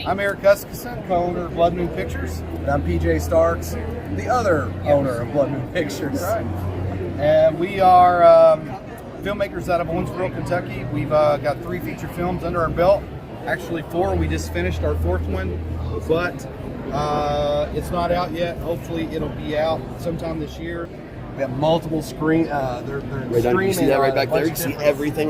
I'm Eric Gustafson, co-owner of Blood Moon Pictures. And I'm PJ Starks, the other owner of Blood Moon Pictures. Right. And we are filmmakers out of Owensboro, Kentucky. We've got 3 feature films under our belt. Actually 4. We just finished our 4th one, but it's not out yet. Hopefully it'll be out sometime this year. We have multiple screen. They're Right on, streaming. you see that right on back a there? You bunch can of see everything.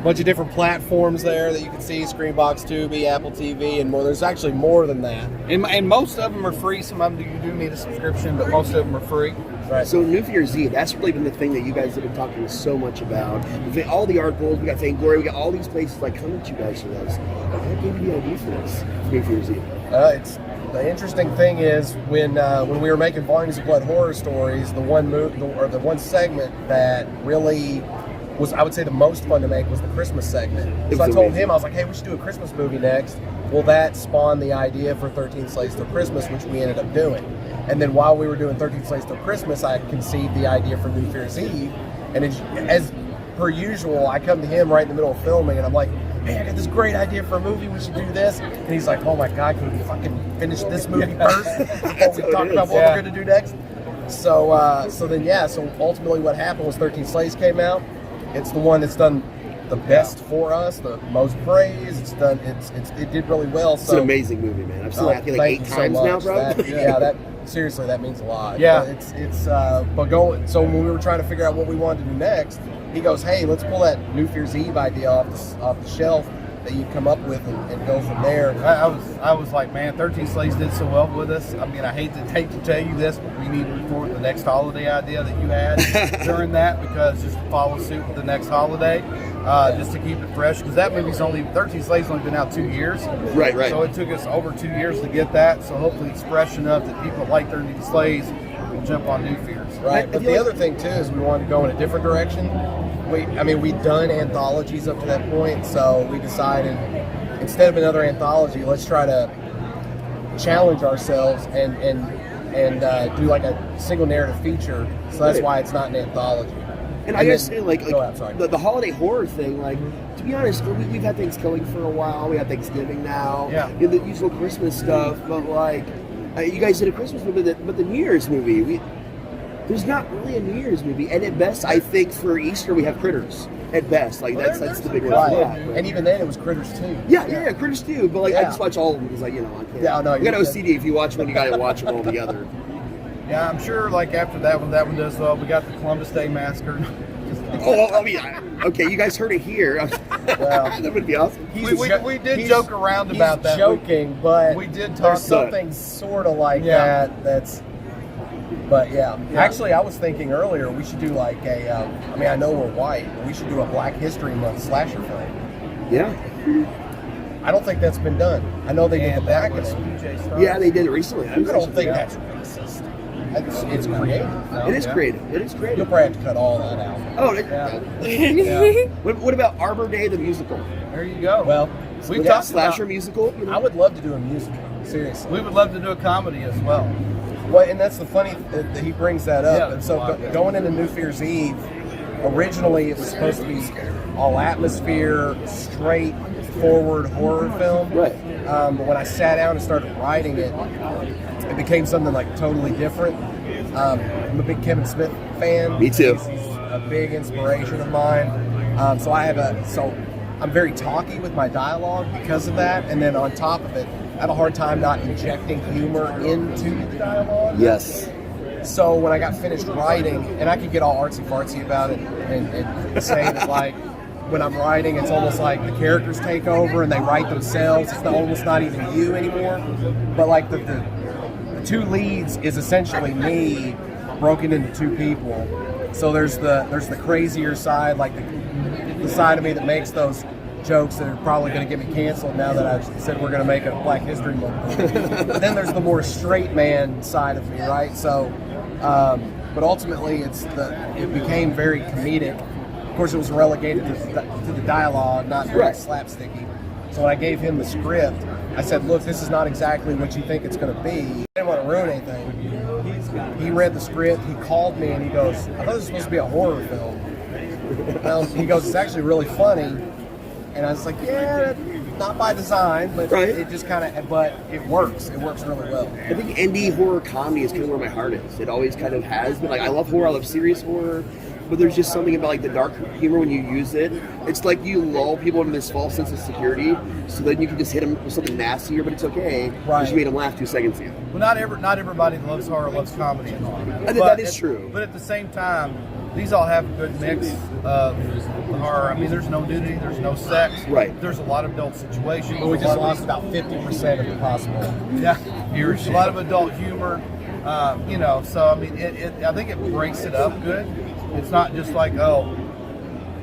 bunch of different platforms there that you can see: Screenbox, Tubi, Apple TV, and more. There's actually more than that. And most of them are free. Some of them you do need a subscription, but most of them are free. Right. So New Year's Eve, that's really been the thing that you guys have been talking so much about. All the articles, we got Vainglory, we got all these places like coming to you guys for this. What gave you the idea for this, New Year's Eve? It's the interesting thing is when we were making Volumes of Blood horror stories, the one segment that really was, I would say, the most fun to make was the Christmas segment. So I told him, I was like, hey, we should do a Christmas movie next. Well, that spawned the idea for 13 Slaves Till Christmas, which we ended up doing. And then while we were doing 13 Slaves Till Christmas, I conceived the idea for New Year's Eve. And as per usual, I come to him right in the middle of filming, and I'm like, hey, I got this great idea for a movie, we should do this. And he's like, oh my God, can we fucking finish this movie first before we talk about what we're going to do next? So ultimately what happened was 13 Slaves came out. It's the one that's done the best for us, the most praise. It did really well. It's an amazing movie, man. I've seen it, I feel like 8 times now, bro. Seriously, that means a lot. Yeah. So when we were trying to figure out what we wanted to do next, he goes, hey, let's pull that New Year's Eve idea off the shelf that you come up with and go from there. I was like, man, 13 Slaves did so well with us. I mean, I hate to tell you this, but we need to report the next holiday idea that you had during that, because just to follow suit with the next holiday, just to keep it fresh, because that movie's 13 Slaves only been out 2 years. Right. So it took us over 2 years to get that. So hopefully it's fresh enough that people like 13 Slaves will jump on New Fears. Right. But the other thing too is we wanted to go in a different direction. We'd done anthologies up to that point, so we decided instead of another anthology, let's try to challenge ourselves and do like a single narrative feature. So that's why it's not an anthology. And I guess the holiday horror thing, like, to be honest, we've had things going for a while. We have Thanksgiving now. Yeah. You know, the usual Christmas stuff, but like, you guys did a Christmas movie, but the New Year's movie, there's not really a New Year's movie. And at best, I think for Easter we have Critters. At best, like that's the big one. Right. And even then, it was Critters 2. Yeah, Critters 2. But like, I just watch all of them because, like, I can't. Yeah, no, you got OCD. If you watch one, you got to watch them all together. Yeah, I'm sure. Like after that one does well. We got the Columbus Day Massacre. Okay, you guys heard it here. That would be awesome. We did joke around about that. Joking, but we did talk. There's something sort of like that. But yeah. Actually, I was thinking earlier we should do like I know we're white, but we should do a Black History Month slasher film. Yeah. I don't think that's been done. I know they did the back of it. Yeah, they did it recently. I don't think that's racist. It's creative. No? It is creative. It is creative. You'll probably have to cut all that out. What about Arbor Day the musical? There you go. Well, we've got slasher musical. I would love to do a musical. Seriously, we would love to do a comedy as well. Well, and that's the funny that he brings that up. Yeah, and so going into New Year's Eve, originally it was supposed to be all atmosphere, straightforward horror film. Right. But when I sat down and started writing it, it became something like totally different. I'm a big Kevin Smith fan. Me too. He's a big inspiration of mine. So I'm very talky with my dialogue because of that. And then on top of it, I have a hard time not injecting humor into the dialogue. Yes. So when I got finished writing, and I could get all artsy-fartsy about it and say that, like, when I'm writing, it's almost like the characters take over and they write themselves. It's almost not even you anymore. But, like, the two leads is essentially me broken into two people. So there's the crazier side, like the side of me that makes those jokes that are probably going to get me canceled now that I've said we're going to make a Black History Month. But then there's the more straight man side of me, right? So, but ultimately it became very comedic. Of course, it was relegated to the dialogue, not very slapsticky. So when I gave him the script, I said, look, this is not exactly what you think it's going to be. I didn't want to ruin anything. He read the script, he called me, and he goes, I thought this was supposed to be a horror film. He goes, it's actually really funny. And I was like, yeah, not by design, but Right. it just kind of, but it works. It works really well. I think indie horror comedy is kind of where my heart is. It always kind of has been. Like, I love horror, I love serious horror, but there's just something about like the dark humor when you use it. It's like you lull people into this false sense of security, so then you can just hit them with something nastier, but it's okay. Right. Because you made them laugh 2 seconds ago. Well, not everybody that loves horror loves comedy and horror. I think that is true. But at the same time, these all have a good mix of horror. I mean, there's no nudity, there's no sex. Right. There's a lot of adult situations. But we a just lot lost of, about 50% of the possible. yeah, there's a lot of adult humor. You know, so I mean, I think it breaks it up good. It's not just like, oh,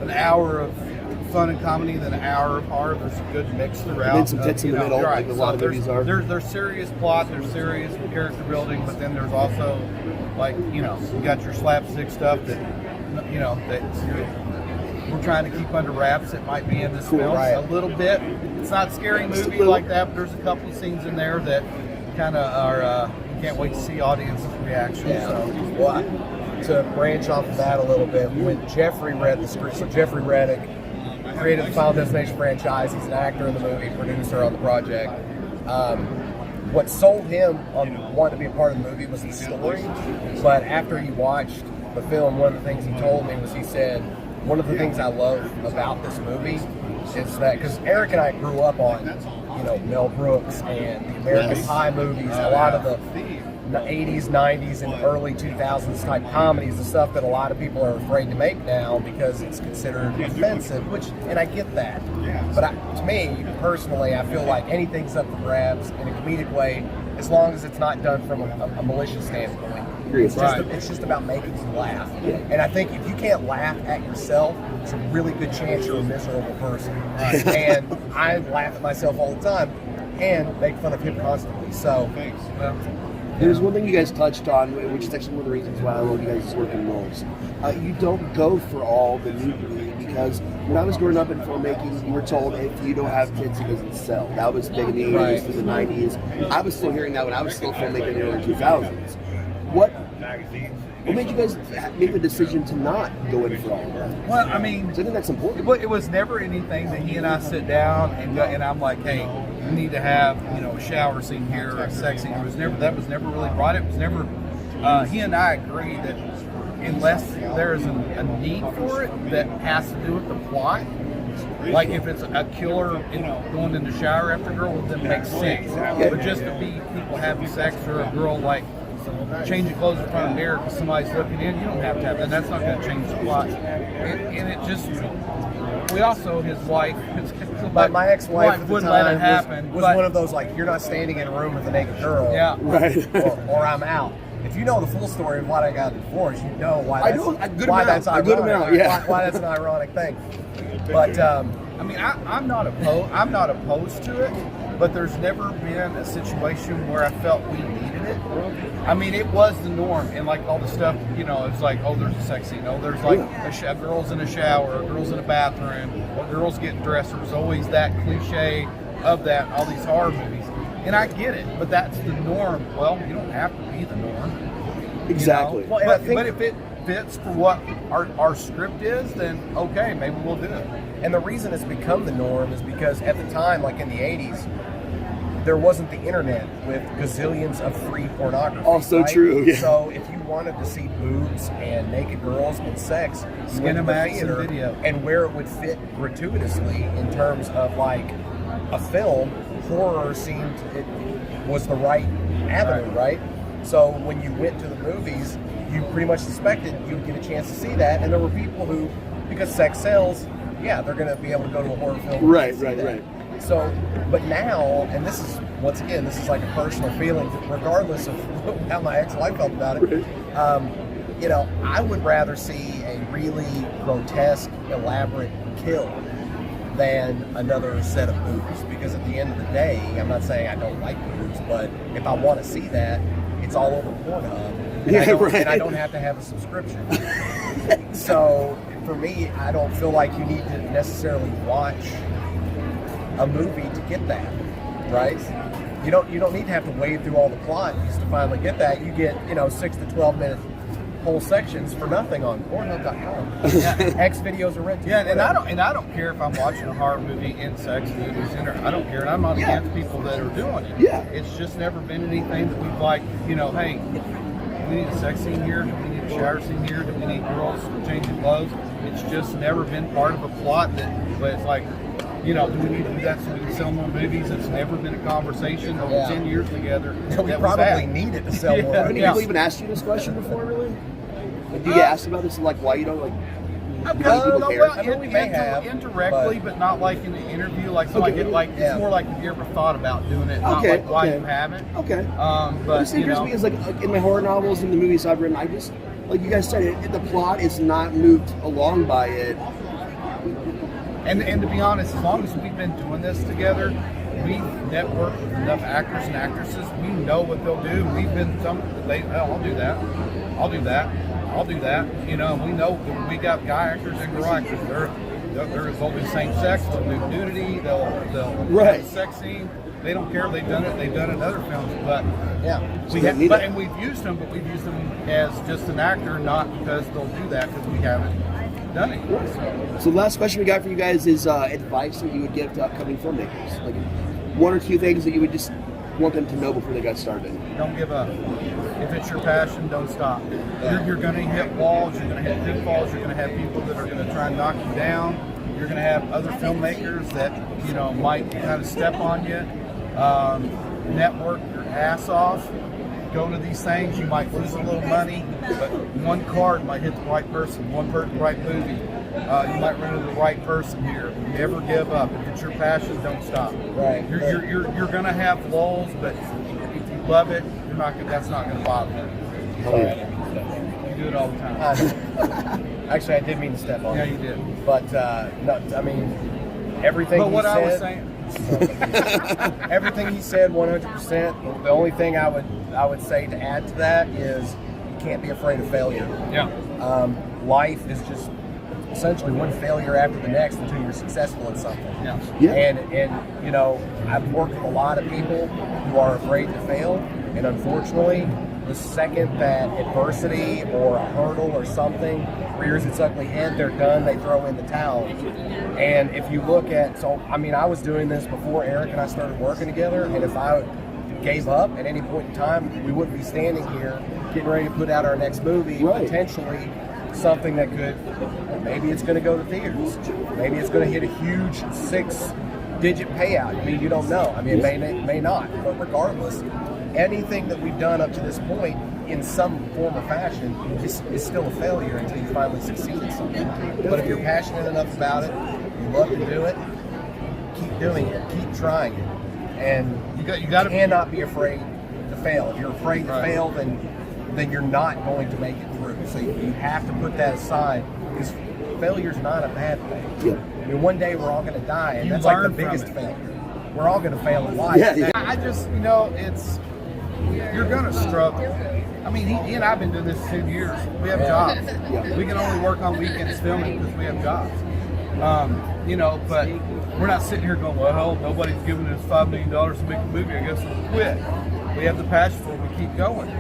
an hour of fun and comedy, then an hour of horror. There's a good mix throughout. And then some tits in the middle, right. like a lot of movies are. There's serious plot, there's serious character building, but then there's also, like, you know, you got your slapstick stuff that, you know, that we're trying to keep under wraps. It might be in this film right. a little bit. It's not a scary movie like that, but there's a couple of scenes in there that kind of are, you can't wait to see audience reaction. Yeah. So. Well, to branch off of that a little bit, when Jeffrey read the script, so Jeffrey Reddick created the Final Destination franchise. He's an actor in the movie, producer on the project. What sold him on wanting to be a part of the movie was the story. But after he watched the film, one of the things he told me was, he said, one of the things I love about this movie is that, because Eric and I grew up on, you know, Mel Brooks and the American Pie movies, a lot of the 80s, 90s, and early 2000s type comedies, the stuff that a lot of people are afraid to make now because it's considered offensive, which, and I get that. But to me, personally, I feel like anything's up for grabs in a comedic way, as long as it's not done from a malicious standpoint. It's just about making you laugh. And I think if you can't laugh at yourself, it's a really good chance you're a miserable person. And I laugh at myself all the time and make fun of him constantly. So, There's one thing you guys touched on, which is actually one of the reasons why I love you guys' work in roles. You don't go for all the nudity, because when I was growing up in filmmaking, you were told if you don't have tits, it doesn't sell. That was big in the 80s to the 90s. I was still hearing that when I was still filmmaking in the early 2000s. What made you guys make the decision to not go in for all of that? Well, I mean, I think that's important. It was never anything that he and I sit down and I'm like, hey, we need to have, you know, a shower scene here or a sex scene. That was never really brought. It was never. He and I agree that unless there is a need for it that has to do with the plot, like if it's a killer, you know, going in the shower after a girl, well, then it makes sense. But just to be people having sex or a girl like changing clothes in front of a mirror because somebody's looking in, you don't have to have that. That's not going to change the plot. And it just, we also, his wife, my ex-wife at the wouldn't time let it happen. was one of those, like, you're not standing in a room with a naked girl, yeah, right, or I'm out. If you know the full story of why I got divorced, you know why that's an ironic thing. But I mean, I'm not opposed to it, but there's never been a situation where I felt we needed it. I mean, it was the norm, and like all the stuff, you know, it's like, oh, there's a sex scene, oh, there's like a girl's in a shower, a girl's in a bathroom, or girls getting dressed. There was always that cliche of that in all these horror movies, and I get it, but that's the norm. Well, you don't have to be the norm. Exactly. You know? But if it fits for what our script is, then okay, maybe we'll do it. And the reason it's become the norm is because at the time, like in the 80s, there wasn't the internet with gazillions of free pornography. Also right? true, yeah. So if you wanted to see boobs and naked girls and sex, you went to the Skinemax theater, and video. and where it would fit gratuitously in terms of like a film, horror seemed it was the right avenue, right? So when you went to the movies, you pretty much suspected you would get a chance to see that, and there were people who, because sex sells, yeah, they're going to be able to go to a horror film. Right. So, but now, and this is, once again, this is like a personal feeling, regardless of how my ex-wife felt about it. You know, I would rather see a really grotesque, elaborate kill than another set of boobs, because at the end of the day, I'm not saying I don't like boobs, but if I want to see that, it's all over Pornhub, and I don't have to have a subscription. So for me, I don't feel like you need to necessarily watch a movie to get that, right? You don't need to have to wade through all the plot just to finally get that. You get, 6 to 12 minute whole sections for nothing on Pornhub.com. X videos are rented. Yeah, and I don't care if I'm watching a horror movie in sex movies. I don't care, and I'm not against people that are doing it. Yeah. It's just never been anything that we've like. Hey, do we need a sex scene here? Do we need a shower scene here? Do we need girls changing clothes? It's just never been part of a plot but it's like, do we need to do that so we can sell more movies? It's never been a conversation over 10 years together. We probably need it to sell more. Have any people even asked you this question before, really? Like, do you get asked about this, like, why you don't, like, we may have indirectly, but not like in an interview. Like, it's more like, have you ever thought about doing it? Not like why you haven't. Okay. But it occurs to me is like in my horror novels and the movies I've written, I just, like you guys said, the plot is not moved along by it. And to be honest, as long as we've been doing this together, we've networked with enough actors and actresses. We know what they'll do. We've been I'll do that. I'll do that. I'll do that. We know that we got guy actors and girl actors. They'll do same sex. They'll do nudity. They'll have a sex scene. They don't care. They've done it. They've done it in other films. But and we've used them, but we've used them as just an actor, not because they'll do that because we haven't done it. So the last question we got for you guys is advice that you would give to upcoming filmmakers, like one or two things that you would just want them to know before they got started. Don't give up. If it's your passion, don't stop. You're going to hit walls. You're going to hit pitfalls. You're going to have people that are going to try and knock you down. You're going to have other filmmakers that might kind of step on you. Network your ass off. Go to these things. You might lose a little money, but one card might hit the right person. One person, right movie. You might run into the right person here. Never give up. If it's your passion, don't stop. Right. You're going to have lulls, but if you love it, that's not going to bother you. You do it all the time. Actually, I did mean to step on. Yeah, you did. But everything. But what he I said, was saying. Everything he said, 100%. The only thing I would say to add to that is you can't be afraid of failure. Yeah. Life is just essentially one failure after the next until you're successful at something. Yeah. And I've worked with a lot of people who are afraid to fail, and unfortunately, the second that adversity or a hurdle or something rears its ugly head, they're done. They throw in the towel. And if you look at, I was doing this before Eric and I started working together, and if I gave up at any point in time, we wouldn't be standing here getting ready to put out our next movie, potentially something that could, maybe it's going to go to theaters. Maybe it's going to hit a huge 6-digit payout. I mean, you don't know. I mean, it may not. But regardless, anything that we've done up to this point in some form or fashion is still a failure until you finally succeed at something. But if you're passionate enough about it, you love to do it, keep doing it, keep trying it. And you cannot be afraid to fail. If you're afraid to fail, then you're not going to make it through. So you have to put that aside, because failure's not a bad thing. Yeah. I mean, one day we're all going to die, and that's like the biggest failure. We're all going to fail in life. I just, you're going to struggle. I mean, he and I have been doing this 2 years. We have jobs. We can only work on weekends filming because we have jobs. But we're not sitting here going, well, nobody's giving us $5 million to make a movie. I guess we'll quit. We have the passion for it. We keep going.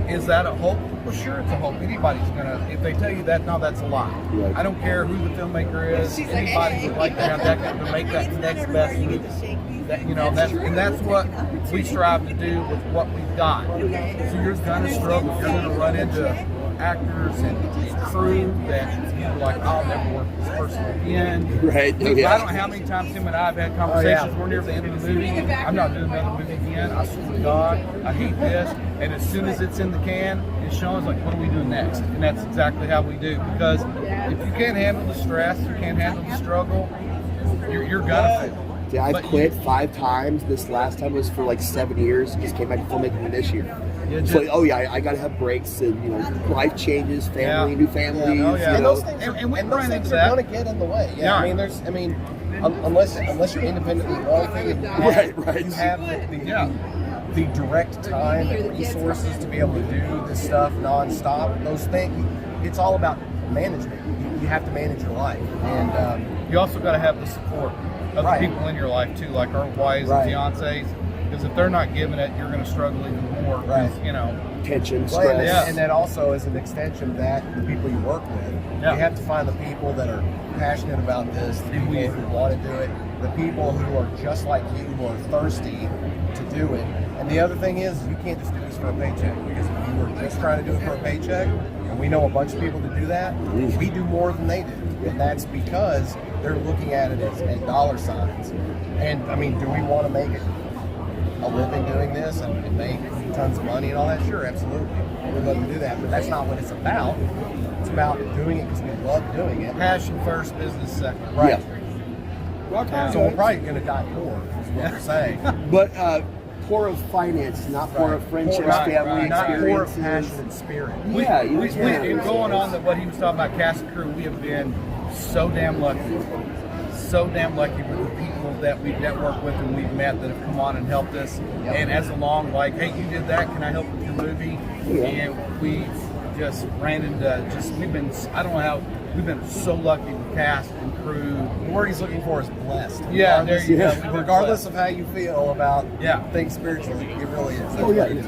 Is that a hope? Well, sure, it's a hope. Anybody's gonna. If they tell you that, no, that's a lie. Right. I don't care who the filmmaker is. Anybody would like to have that to make that next best movie. That's what we strive to do with what we've got. So you're gonna struggle. You're gonna run into actors and crew that you're like, I'll never work with this person again. Right. I don't know how many times him and I have had conversations. We're near the end of the movie. I'm not doing another movie again. I swear to God, I hate this. And as soon as it's in the can, it's showing like, what are we doing next? And that's exactly how we do. Because if you can't handle the stress, you can't handle the struggle, you're gonna fail. Yeah, I've quit 5 times. This last time was for like 7 years. Just came back to filmmaking this year. I gotta have breaks, and life changes, family, new families. And those things are, and those things are going to get in the way. I mean, unless you're independently wealthy, and you have the direct time and resources to be able to do this stuff nonstop. Those things, it's all about management. You have to manage your life, and you also got to have the support of the people in your life too, like our wives and fiancés. Because if they're not giving it, you're going to struggle even more. 'cause, Right. You know. Tension, Well, stress. Yeah. and that also is an extension of that, the people you work with. Yeah. You have to find the people that are passionate about this, the people Indeed. who want to do it, the people who are just like you, who are thirsty to do it. And the other thing is, you can't just do this for a paycheck, because if you were just trying to do it for a paycheck, and we know a bunch of people that do that, we do more than they do. And that's because they're looking at it as dollar signs. And I mean, do we want to make it a living doing this and make tons of money and all that? Sure, absolutely. We'd love to do that, but that's not what it's about. It's about doing it because we love doing it. Passion first, business second. Right. Yeah. Rock on, So we're guys. probably going to die poor, is what we're saying. But poor of finance, not poor of friendships, Right, family not poor of experiences. passion and spirit. Yeah, And going on that what he was talking about, cast and crew, we have been so damn lucky with the people that we've networked with and we've met that have come on and helped us. Yep. And as along, like, hey, you did that, can I help with your movie? Yeah. And we just ran into we've been so lucky with cast and crew. The word he's looking for is blessed. Yeah, there you go. Regardless of how you feel about Yeah. things spiritually, it really is. Oh yeah, it is.